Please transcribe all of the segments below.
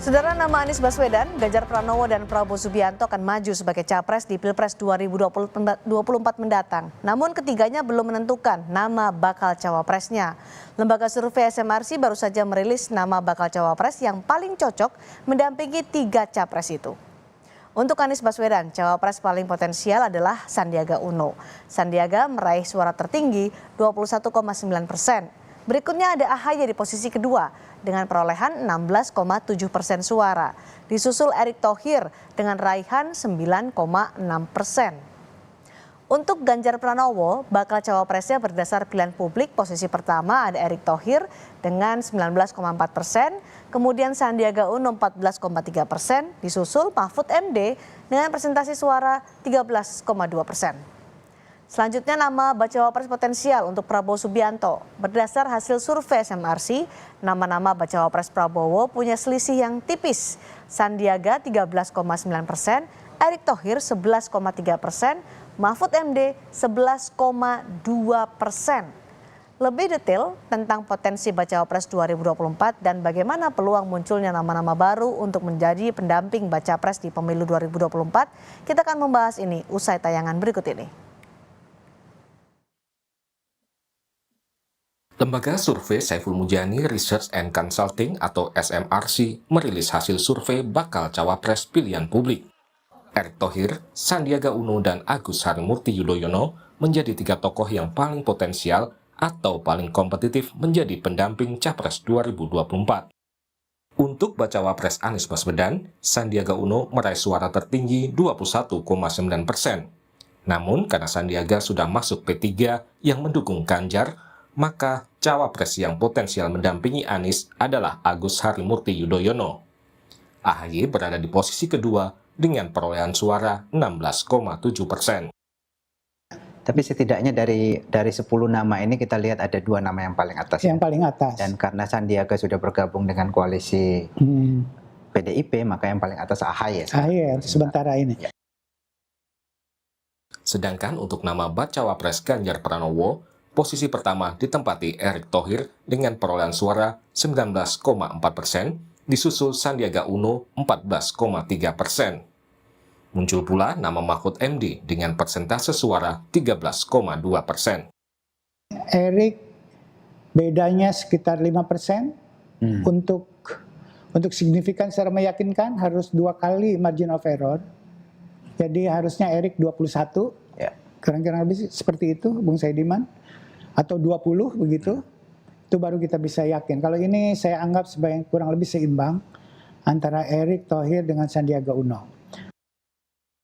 Saudara, nama Anies Baswedan, Ganjar Pranowo, dan Prabowo Subianto akan maju sebagai capres di Pilpres 2024 mendatang. Namun ketiganya belum menentukan nama bakal cawapresnya. Lembaga survei SMRC baru saja merilis nama bakal cawapres yang paling cocok mendampingi tiga capres itu. Untuk Anies Baswedan, cawapres paling potensial adalah Sandiaga Uno. Sandiaga meraih suara tertinggi 21,9%. Berikutnya ada AHY di posisi kedua dengan perolehan 16,7% suara. Disusul Erick Thohir dengan raihan 9,6%. Untuk Ganjar Pranowo, bakal cawapresnya berdasar pilihan publik. Posisi pertama ada Erick Thohir dengan 19,4%, kemudian Sandiaga Uno 14,3%, disusul Mahfud MD dengan presentasi suara 13,2%. Selanjutnya nama bacawa pres potensial untuk Prabowo Subianto. Berdasar hasil survei SMRC, nama-nama bacawa pres Prabowo punya selisih yang tipis. Sandiaga 13,9%, Erick Thohir 11,3%, Mahfud MD 11,2%. Lebih detail tentang potensi bacawa pres 2024 dan bagaimana peluang munculnya nama-nama baru untuk menjadi pendamping baca pres di pemilu 2024, kita akan membahas ini usai tayangan berikut ini. Lembaga survei Saiful Mujani Research and Consulting atau SMRC merilis hasil survei bakal cawapres pilihan publik. Erick Thohir, Sandiaga Uno, dan Agus Harimurti Yudhoyono menjadi tiga tokoh yang paling potensial atau paling kompetitif menjadi pendamping Capres 2024. Untuk bacawa pres Anies Baswedan, Sandiaga Uno meraih suara tertinggi 21,9%. Namun karena Sandiaga sudah masuk P3 yang mendukung Ganjar, maka cawapres yang potensial mendampingi Anies adalah Agus Harimurti Yudhoyono. AHY berada di posisi kedua dengan perolehan suara 16,7%. Tapi setidaknya dari 10 nama ini kita lihat ada 2 nama yang paling atas. Yang paling atas. Dan karena Sandiaga sudah bergabung dengan koalisi PDIP, maka yang paling atas AHY. AHY sementara ini. Ya. Sedangkan untuk nama bacawa pres Ganjar Pranowo, posisi pertama ditempati Erick Thohir dengan perolehan suara 19,4%, disusul Sandiaga Uno 14,3%. Muncul pula nama Mahfud MD dengan persentase suara 13,2%. Erick bedanya sekitar 5%. Untuk signifikan secara meyakinkan harus 2 kali margin of error. Jadi harusnya Erick 21, Ya. Kira-kira lebih seperti itu, Bung Saidiman. Atau 20 begitu, itu baru kita bisa yakin. Kalau ini saya anggap sebagai kurang lebih seimbang antara Erick Thohir dengan Sandiaga Uno.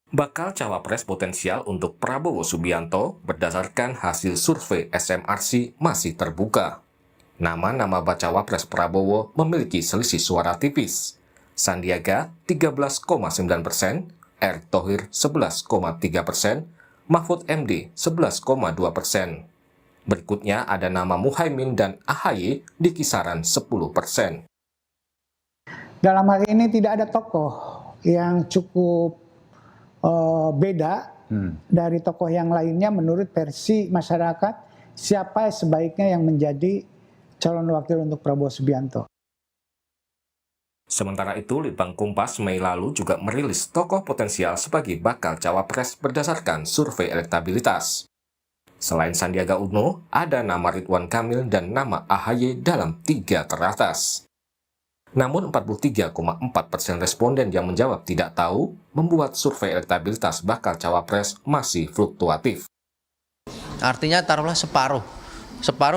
Bakal cawapres potensial untuk Prabowo Subianto berdasarkan hasil survei SMRC masih terbuka. Nama-nama bacawa pres Prabowo memiliki selisih suara tipis. Sandiaga 13,9%, Erick Thohir 11,3%, Mahfud MD 11,2%. Berikutnya ada nama Muhaimin dan AHY di kisaran 10%. Dalam hal ini tidak ada tokoh yang cukup beda dari tokoh yang lainnya menurut versi masyarakat siapa sebaiknya yang menjadi calon wakil untuk Prabowo Subianto. Sementara itu, Litbang Kompas Mei lalu juga merilis tokoh potensial sebagai bakal cawapres berdasarkan survei elektabilitas. Selain Sandiaga Uno, ada nama Ridwan Kamil dan nama AHY dalam 3 teratas. Namun 43,4% responden yang menjawab tidak tahu membuat survei elektabilitas bakal cawapres masih fluktuatif. Artinya taruhlah separuh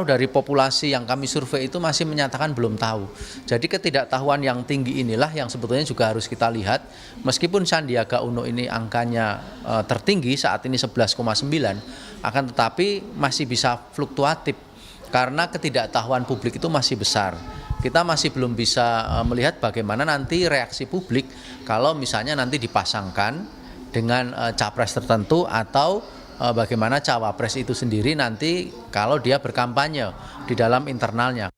dari populasi yang kami survei itu masih menyatakan belum tahu. Jadi ketidaktahuan yang tinggi inilah yang sebetulnya juga harus kita lihat. Meskipun Sandiaga Uno ini angkanya tertinggi saat ini 11,9, akan tetapi masih bisa fluktuatif karena ketidaktahuan publik itu masih besar. Kita masih belum bisa melihat bagaimana nanti reaksi publik kalau misalnya nanti dipasangkan dengan capres tertentu atau bagaimana cawapres itu sendiri nanti kalau dia berkampanye di dalam internalnya.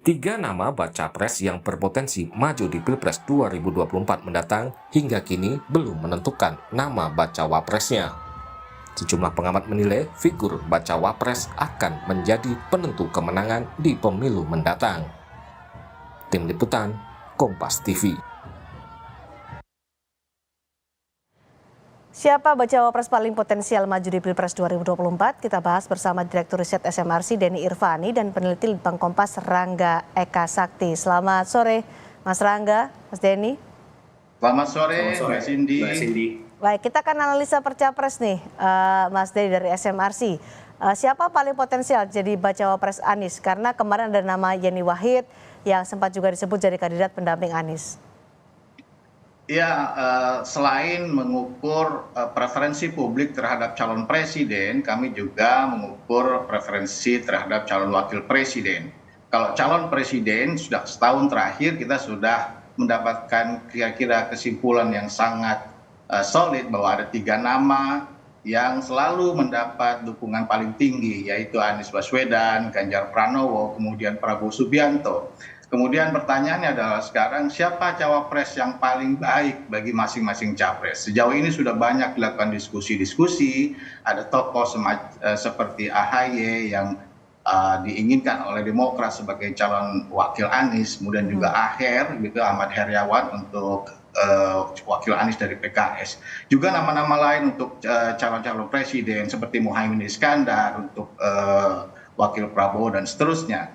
3 nama baca pres yang berpotensi maju di Pilpres 2024 mendatang hingga kini belum menentukan nama bacawa presnya. Sejumlah pengamat menilai figur bacawa pres akan menjadi penentu kemenangan di pemilu mendatang. Tim Liputan, Kompas TV. Siapa bacawa pres paling potensial maju di Pilpres 2024? Kita bahas bersama Direktur Riset SMRC Denny Irvani dan peneliti Litbang Kompas Rangga Eka Sakti. Selamat sore Mas Rangga, Mas Denny. Selamat sore, Mbak Cindy. Baik, kita akan analisa percapres nih, Mas Denny dari SMRC. Siapa paling potensial jadi bacawa pres Anies? Karena kemarin ada nama Yeni Wahid yang sempat juga disebut jadi kandidat pendamping Anies. Ya, selain mengukur preferensi publik terhadap calon presiden, kami juga mengukur preferensi terhadap calon wakil presiden. Kalau calon presiden sudah setahun terakhir kita sudah mendapatkan kira-kira kesimpulan yang sangat solid bahwa ada 3 nama yang selalu mendapat dukungan paling tinggi, yaitu Anies Baswedan, Ganjar Pranowo, kemudian Prabowo Subianto. Kemudian pertanyaannya adalah sekarang siapa cawapres yang paling baik bagi masing-masing capres. Sejauh ini sudah banyak dilakukan diskusi-diskusi, ada tokoh seperti AHY yang diinginkan oleh Demokrat sebagai calon wakil Anies, kemudian juga Aher, gitu, Ahmad Heriawan untuk wakil Anies dari PKS. Juga nama-nama lain untuk calon-calon presiden seperti Muhaimin Iskandar untuk wakil Prabowo dan seterusnya.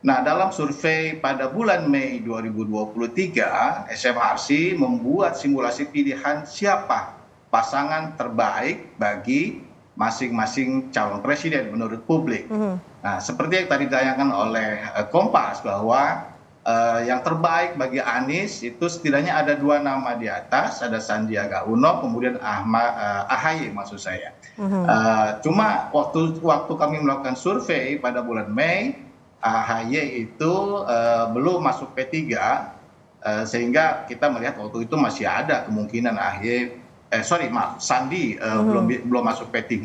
Nah, dalam survei pada bulan Mei 2023, SMRC membuat simulasi pilihan siapa pasangan terbaik bagi masing-masing calon presiden menurut publik. Nah, seperti yang tadi ditayangkan oleh Kompas bahwa yang terbaik bagi Anies itu setidaknya ada 2 nama di atas, ada Sandiaga Uno, kemudian AHY maksud saya. Cuma waktu kami melakukan survei pada bulan Mei, AHY itu belum masuk P3, sehingga kita melihat waktu itu masih ada kemungkinan Sandi belum masuk P3,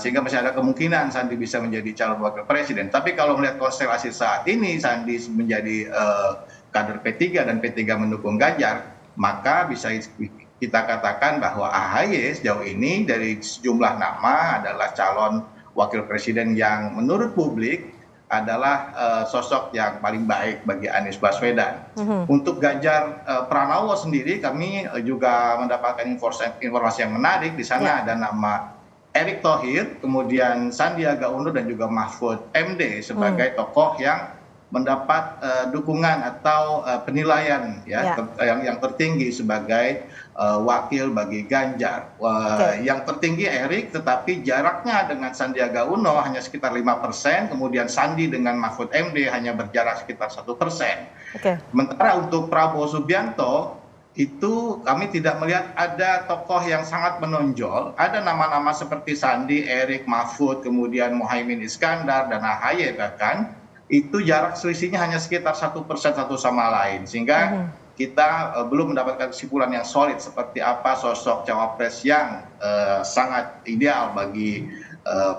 sehingga masih ada kemungkinan Sandi bisa menjadi calon wakil presiden. Tapi kalau melihat konstelasi saat ini, Sandi menjadi kader P3 dan P3 mendukung Ganjar, maka bisa kita katakan bahwa AHY sejauh ini dari sejumlah nama adalah calon wakil presiden yang menurut publik adalah sosok yang paling baik bagi Anies Baswedan. Untuk Ganjar Pranowo sendiri kami juga mendapatkan informasi yang menarik. Di sana ada nama Erick Thohir, kemudian Sandiaga Uno dan juga Mahfud MD sebagai tokoh yang mendapat dukungan atau penilaian yang tertinggi sebagai wakil bagi Ganjar. Yang tertinggi Erick, tetapi jaraknya dengan Sandiaga Uno hanya sekitar 5%, kemudian Sandi dengan Mahfud MD hanya berjarak sekitar 1%. Sementara untuk Prabowo Subianto itu kami tidak melihat ada tokoh yang sangat menonjol. Ada nama-nama seperti Sandi, Erick, Mahfud, kemudian Muhaimin Iskandar dan AHY bahkan itu jarak selisihnya hanya sekitar 1% satu sama lain, sehingga kita belum mendapatkan kesimpulan yang solid seperti apa sosok cawapres yang sangat ideal bagi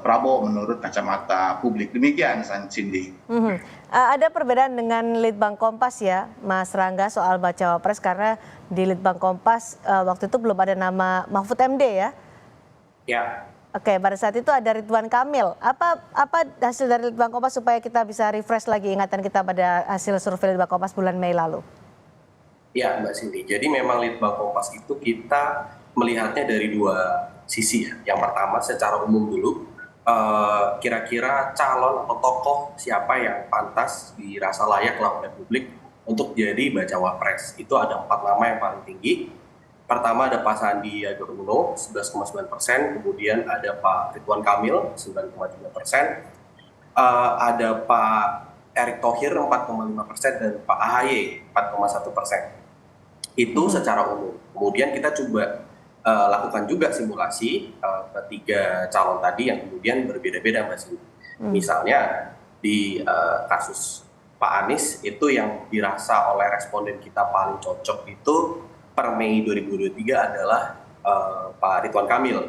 Prabowo menurut kacamata publik. Demikian, Cindy. Ada perbedaan dengan Litbang Kompas ya, Mas Rangga, soal bacawa pres, karena di Litbang Kompas waktu itu belum ada nama Mahfud MD ya? Ya. Oke, pada saat itu ada Ridwan Kamil. Apa hasil dari Litbang Kompas supaya kita bisa refresh lagi ingatan kita pada hasil survei Litbang Kompas bulan Mei lalu? Ya, Mbak Cindy. Jadi memang Litbang Kompas itu kita melihatnya dari 2 sisi. Yang pertama secara umum dulu, kira-kira calon atau tokoh siapa yang pantas dirasa layak lah oleh publik untuk jadi bacawa pres. Itu ada 4 nama yang paling tinggi. Pertama ada Pak Sandiaga Uno 11,9%, kemudian ada Pak Ridwan Kamil 9,3%, ada Pak Erick Thohir 4,5% dan Pak AHY 4,1%. Itu secara umum. Kemudian kita coba lakukan juga simulasi ketiga calon tadi yang kemudian berbeda-beda, Mbak Cindy. Misalnya di kasus Pak Anies itu yang dirasa oleh responden kita paling cocok itu per Mei 2023 adalah Pak Ridwan Kamil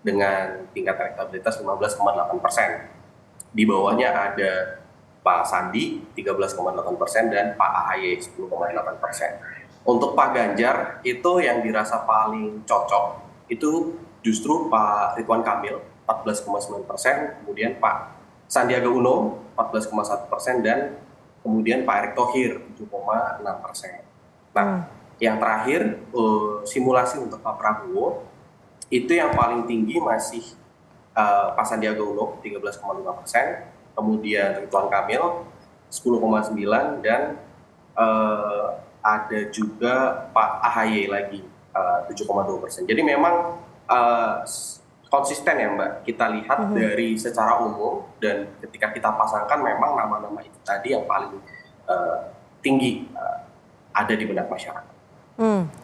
dengan tingkat elektabilitas 15,8%. Di bawahnya ada Pak Sandi 13,8% dan Pak AHY 10,8%. Untuk Pak Ganjar itu yang dirasa paling cocok itu justru Pak Ridwan Kamil 14,9%, kemudian Pak Sandiaga Uno 14,1% dan kemudian Pak Erick Thohir 7,6%. Nah, yang terakhir simulasi untuk Pak Prabowo itu yang paling tinggi masih Pak Sandiaga Uno 13,5%, kemudian Ridwan Kamil 10,9%, dan ada juga Pak AHY lagi 7,2%. Jadi memang konsisten ya Mbak, kita lihat dari secara umum, dan ketika kita pasangkan memang nama-nama itu tadi yang paling tinggi ada di benak masyarakat.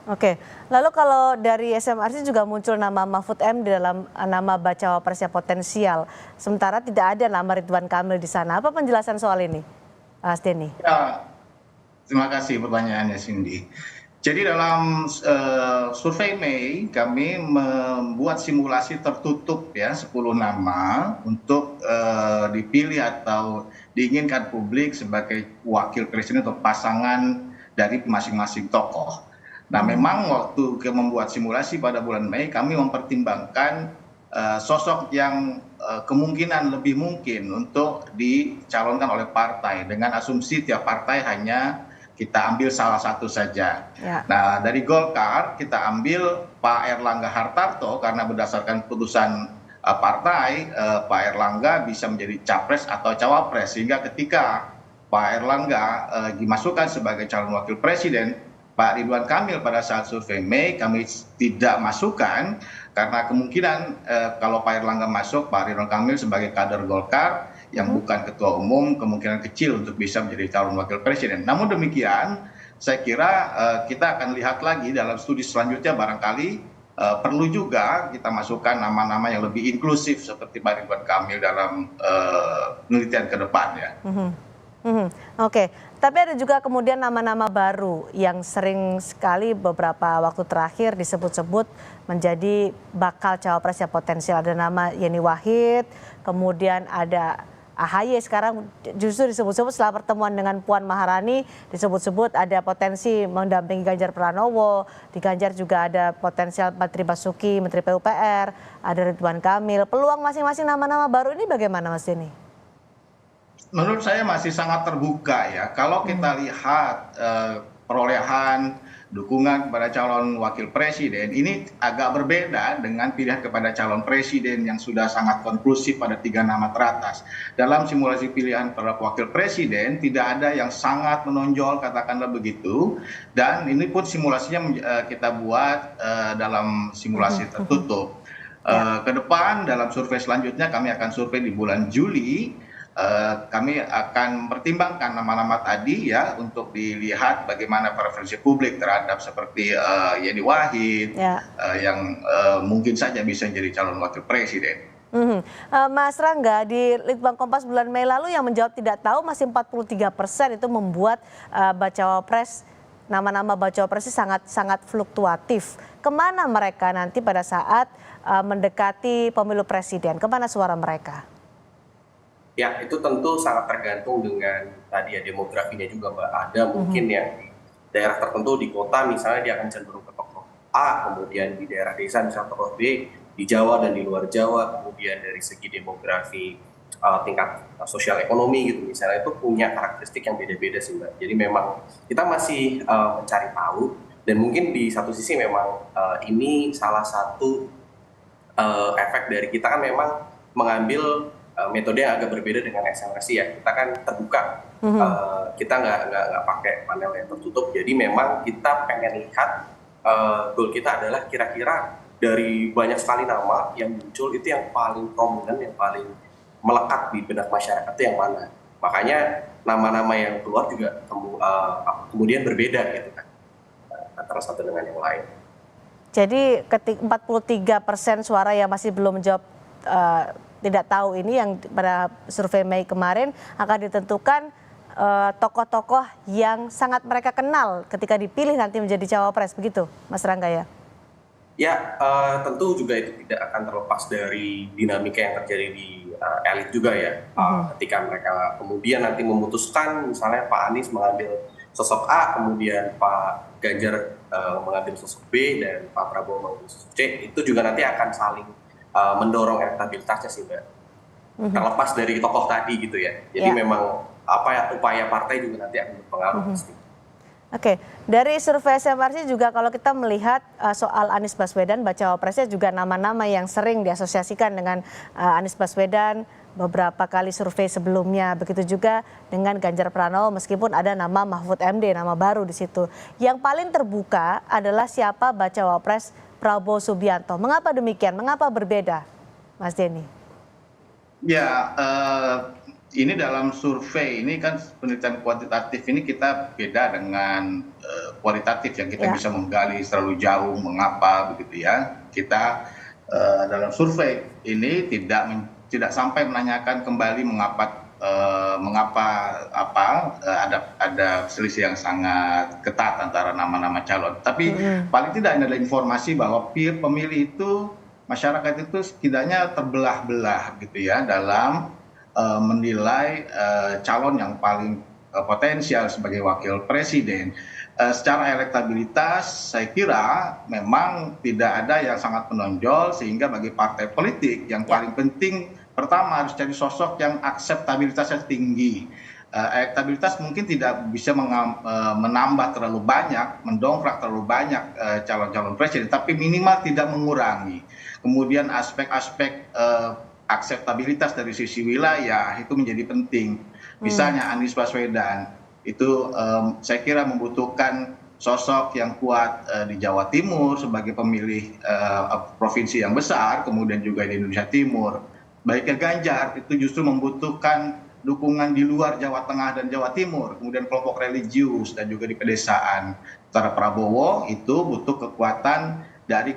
Oke. Lalu kalau dari SMRC juga muncul nama Mahfud M di dalam nama bacawa presnya potensial, sementara tidak ada nama Ridwan Kamil di sana. Apa penjelasan soal ini, Mas Denny? Ya, terima kasih pertanyaannya Cindy. Jadi dalam survei Mei kami membuat simulasi tertutup ya 10 nama untuk dipilih atau diinginkan publik sebagai wakil presiden atau pasangan dari masing-masing tokoh. Nah memang waktu membuat simulasi pada bulan Mei kami mempertimbangkan sosok yang kemungkinan lebih mungkin untuk dicalonkan oleh partai dengan asumsi tiap partai hanya kita ambil salah satu saja. Ya. Nah, dari Golkar kita ambil Pak Erlangga Hartarto karena berdasarkan putusan partai, Pak Erlangga bisa menjadi capres atau cawapres. Sehingga ketika Pak Erlangga dimasukkan sebagai calon wakil presiden, Pak Ridwan Kamil pada saat survei Mei kami tidak masukkan karena kemungkinan kalau Pak Erlangga masuk, Pak Ridwan Kamil sebagai kader Golkar yang bukan ketua umum kemungkinan kecil untuk bisa menjadi calon wakil presiden. Namun demikian, saya kira kita akan lihat lagi dalam studi selanjutnya barangkali perlu juga kita masukkan nama-nama yang lebih inklusif seperti Pak Ridwan Kamil dalam penelitian ke depan ya. Oke, tapi ada juga kemudian nama-nama baru yang sering sekali beberapa waktu terakhir disebut-sebut menjadi bakal cawapresnya potensial. Ada nama Yeni Wahid, kemudian ada AHY sekarang justru disebut-sebut setelah pertemuan dengan Puan Maharani disebut-sebut ada potensi mendampingi Ganjar Pranowo, di Ganjar juga ada potensial Menteri Basuki, Menteri PUPR, ada Ridwan Kamil. Peluang masing-masing nama-nama baru ini bagaimana Mas Denny? Menurut saya masih sangat terbuka ya. Kalau kita lihat perolehan dukungan kepada calon wakil presiden ini agak berbeda dengan pilihan kepada calon presiden yang sudah sangat konklusif pada 3 nama teratas. Dalam simulasi pilihan terhadap wakil presiden tidak ada yang sangat menonjol katakanlah begitu, dan ini pun simulasinya kita buat dalam simulasi tertutup. Ke depan dalam survei selanjutnya kami akan survei di bulan Juli. Kami akan mempertimbangkan nama-nama tadi ya untuk dilihat bagaimana preferensi publik terhadap seperti Yeni Wahid yang mungkin saja bisa menjadi calon wakil presiden. Mas Rangga, di Litbang Kompas bulan Mei lalu yang menjawab tidak tahu masih 43% itu membuat bacawa pres, nama-nama bacawa pres sangat fluktuatif. Kemana mereka nanti pada saat mendekati pemilu presiden? Kemana suara mereka? Ya, itu tentu sangat tergantung dengan tadi ya demografinya juga Mbak. Ada mungkin yang di daerah tertentu di kota misalnya dia akan cenderung ke tokoh A, kemudian di daerah desa misalnya tokoh B, di Jawa dan di luar Jawa, kemudian dari segi demografi tingkat sosial ekonomi gitu misalnya itu punya karakteristik yang beda-beda sih Mbak. Jadi memang kita masih mencari tahu, dan mungkin di satu sisi memang ini salah satu efek dari kita kan memang mengambil metode yang agak berbeda dengan SMRC ya. Kita kan terbuka, kita nggak pakai panel yang tertutup. Jadi memang kita pengen lihat goal kita adalah kira-kira dari banyak sekali nama yang muncul itu yang paling prominent, yang paling melekat di benak masyarakat itu yang mana. Makanya nama-nama yang keluar juga kemudian berbeda gitu kan antara satu dengan yang lain. Jadi 43% suara yang masih belum menjawab tidak tahu ini yang pada survei Mei kemarin akan ditentukan tokoh-tokoh yang sangat mereka kenal ketika dipilih nanti menjadi cawapres, begitu Mas Rangga ya? Ya, tentu juga itu tidak akan terlepas dari dinamika yang terjadi di elit juga ya. Ketika mereka kemudian nanti memutuskan misalnya Pak Anies mengambil sosok A, kemudian Pak Ganjar mengambil sosok B, dan Pak Prabowo mengambil sosok C, itu juga nanti akan saling mendorong elektabilitasnya sih Mbak. Terlepas dari tokoh tadi gitu ya. Jadi memang upaya partai juga nanti akan berpengaruh pasti. Oke, dari survei SMRC juga kalau kita melihat soal Anies Baswedan, bacawa presnya juga nama-nama yang sering diasosiasikan dengan Anies Baswedan beberapa kali survei sebelumnya. Begitu juga dengan Ganjar Pranowo meskipun ada nama Mahfud MD, nama baru di situ. Yang paling terbuka adalah siapa bacawa pres Prabowo Subianto. Mengapa demikian? Mengapa berbeda, Mas Denny? Ya, ini dalam survei ini kan penelitian kuantitatif ini kita beda dengan kualitatif yang kita bisa menggali terlalu jauh mengapa begitu ya. Kita dalam survei ini tidak sampai menanyakan kembali mengapa ada selisih yang sangat ketat antara nama-nama calon. Tapi paling tidak ini adalah informasi bahwa pemilih itu, masyarakat itu setidaknya terbelah-belah gitu ya dalam menilai calon yang paling potensial sebagai wakil presiden. Secara elektabilitas saya kira memang tidak ada yang sangat menonjol, sehingga bagi partai politik yang paling penting pertama harus cari sosok yang akseptabilitasnya tinggi. Elektabilitas mungkin tidak bisa menambah terlalu banyak, mendongkrak terlalu banyak calon-calon presiden, tapi minimal tidak mengurangi. Kemudian aspek-aspek akseptabilitas dari sisi wilayah itu menjadi penting. Misalnya Anies Baswedan itu saya kira membutuhkan sosok yang kuat di Jawa Timur sebagai pemilih provinsi yang besar, kemudian juga di Indonesia Timur. Baiknya Ganjar itu justru membutuhkan dukungan di luar Jawa Tengah dan Jawa Timur, kemudian kelompok religius dan juga di pedesaan. Sementara Prabowo itu butuh kekuatan dari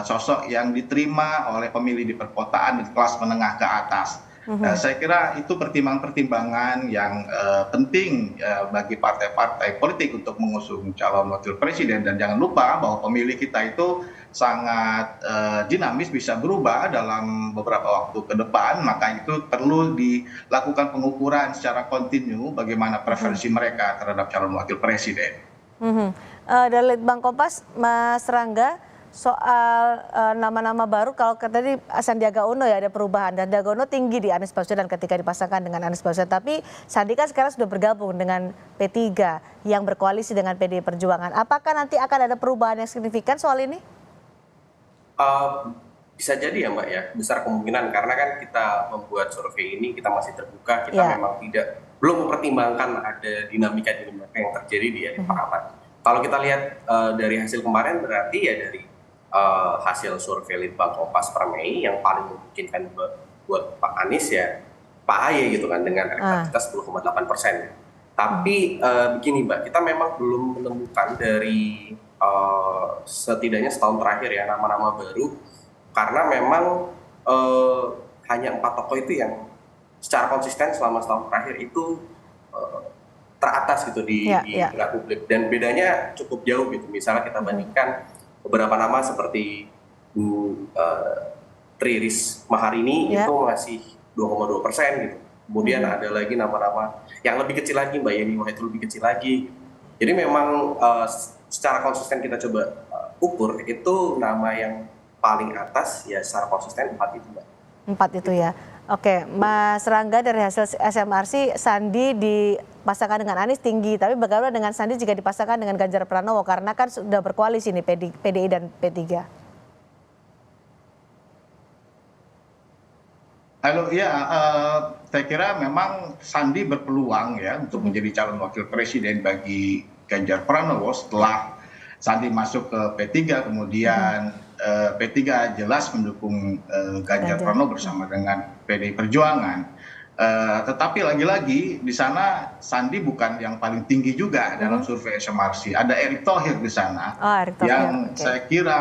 sosok yang diterima oleh pemilih di perkotaan di kelas menengah ke atas. Saya kira itu pertimbangan-pertimbangan yang penting bagi partai-partai politik untuk mengusung calon wakil presiden. Dan jangan lupa bahwa pemilih kita itu sangat dinamis, bisa berubah dalam beberapa waktu ke depan. Maka itu perlu dilakukan pengukuran secara kontinu bagaimana preferensi mereka terhadap calon wakil presiden. Dari Litbang Kompas, Mas Rangga, soal nama-nama baru, kalau tadi Sandiaga Uno ya ada perubahan, dan Sandiaga Uno tinggi di Anies Baswedan ketika dipasangkan dengan Anies Baswedan, tapi Sandi kan sekarang sudah bergabung dengan P3 yang berkoalisi dengan PDI Perjuangan. Apakah nanti akan ada perubahan yang signifikan soal ini? Bisa jadi ya Mbak ya, besar kemungkinan, karena kan kita membuat survei ini kita masih terbuka, kita memang belum mempertimbangkan ada dinamika yang terjadi di elit partai. Kalau kita lihat dari hasil kemarin, berarti ya dari hasil survei Litbang Kompas per Mei yang paling memungkinkan buat Pak Anies ya Pak Ahy gitu kan, dengan elektabilitas 10,8%. Tapi begini Mbak, kita memang belum menemukan dari setidaknya setahun terakhir ya nama-nama baru, karena memang hanya 4 tokoh itu yang secara konsisten selama setahun terakhir itu teratas gitu di tengah publik, dan bedanya cukup jauh gitu. Misalnya kita bandingkan beberapa nama seperti Bu Tri Risma hari ini itu masih 2,2% gitu. Kemudian ada lagi nama-nama yang lebih kecil lagi, Mbak Yeni Wahid itu lebih kecil lagi. Jadi memang secara konsisten kita coba ukur itu nama yang paling atas ya secara konsisten 4 itu Mbak. 4 itu ya. Oke, Mas Rangga, dari hasil SMRC Sandi dipasangkan dengan Anies tinggi, tapi bagaimana dengan Sandi jika dipasangkan dengan Ganjar Pranowo, karena kan sudah berkoalisi nih PDI dan P3? Halo, ya, saya kira memang Sandi berpeluang ya untuk menjadi calon wakil presiden bagi Ganjar Pranowo setelah Sandi masuk ke P3, kemudian P3 jelas mendukung Ganjar Pranowo bersama dengan PDI Perjuangan. Tetapi lagi-lagi di sana Sandi bukan yang paling tinggi juga dalam survei SMRC. Ada Erick Thohir di sana yang saya kira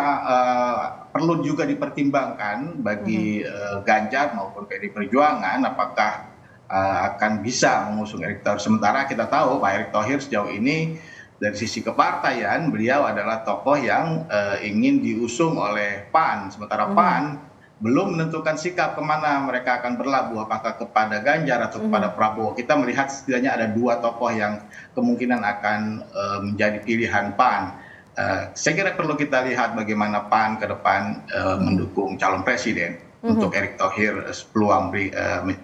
perlu juga dipertimbangkan bagi Ganjar maupun PDI Perjuangan, apakah akan bisa mengusung Erick Thohir. Sementara kita tahu Pak Erick Thohir sejauh ini dari sisi kepartaian beliau adalah tokoh yang ingin diusung oleh PAN, sementara PAN belum menentukan sikap kemana mereka akan berlabuh, apakah kepada Ganjar atau kepada Prabowo. Kita melihat setidaknya ada 2 tokoh yang kemungkinan akan menjadi pilihan PAN. Saya kira perlu kita lihat bagaimana PAN ke depan mendukung calon presiden. untuk Erick Thohir, peluang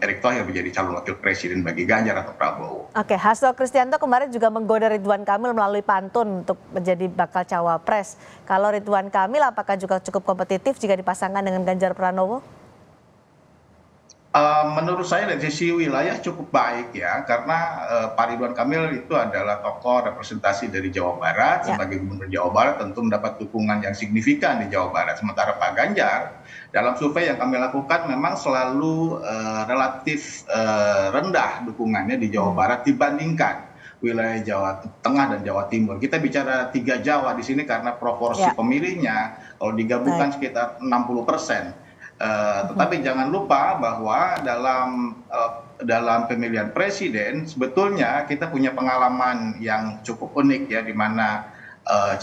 Erick Thohir menjadi calon wakil presiden bagi Ganjar atau Prabowo. Oke, Hasto Kristianto kemarin juga menggoda Ridwan Kamil melalui pantun untuk menjadi bakal cawapres. Kalau Ridwan Kamil apakah juga cukup kompetitif jika dipasangkan dengan Ganjar Pranowo? Menurut saya dari sisi wilayah cukup baik ya, karena Pak Ridwan Kamil itu adalah tokoh representasi dari Jawa Barat. Sebagai gubernur Jawa Barat tentu mendapat dukungan yang signifikan di Jawa Barat. Sementara Pak Ganjar dalam survei yang kami lakukan memang selalu relatif rendah dukungannya di Jawa Barat dibandingkan wilayah Jawa Tengah dan Jawa Timur. Kita bicara 3 Jawa di sini karena proporsi pemilihnya kalau digabungkan sekitar 60%. Tetapi jangan lupa bahwa dalam pemilihan presiden sebetulnya kita punya pengalaman yang cukup unik ya, di mana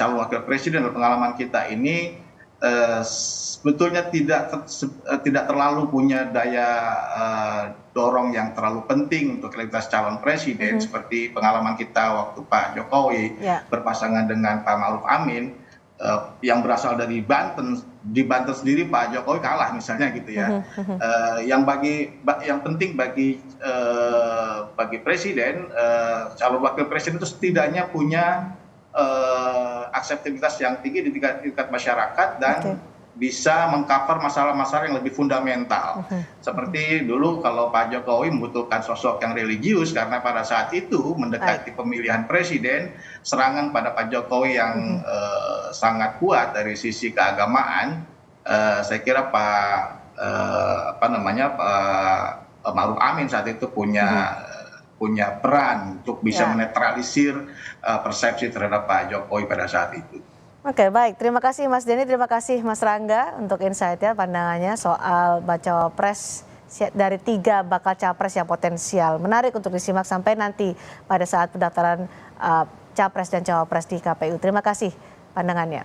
calon wakil presiden dalam pengalaman kita ini sebetulnya tidak terlalu punya daya dorong yang terlalu penting untuk elektabilitas calon presiden, seperti pengalaman kita waktu Pak Jokowi berpasangan dengan Pak Ma'ruf Amin yang berasal dari Banten. Di Banten sendiri Pak Jokowi kalah misalnya gitu ya. Yang penting bagi presiden, calon wakil presiden itu setidaknya punya akseptabilitas yang tinggi di tingkat masyarakat dan bisa mengcover masalah-masalah yang lebih fundamental. Seperti dulu kalau Pak Jokowi membutuhkan sosok yang religius, karena pada saat itu mendekati pemilihan presiden, serangan pada Pak Jokowi yang sangat kuat dari sisi keagamaan. Saya kira Pak Ma'ruf Amin saat itu punya peran untuk bisa menetralisir persepsi terhadap Pak Jokowi pada saat itu. Oke, baik. Terima kasih Mas Denny, terima kasih Mas Rangga untuk insight-nya, pandangannya soal bacawa pres dari 3 bakal capres yang potensial. Menarik untuk disimak sampai nanti pada saat pendaftaran capres dan cawapres di KPU. Terima kasih pandangannya.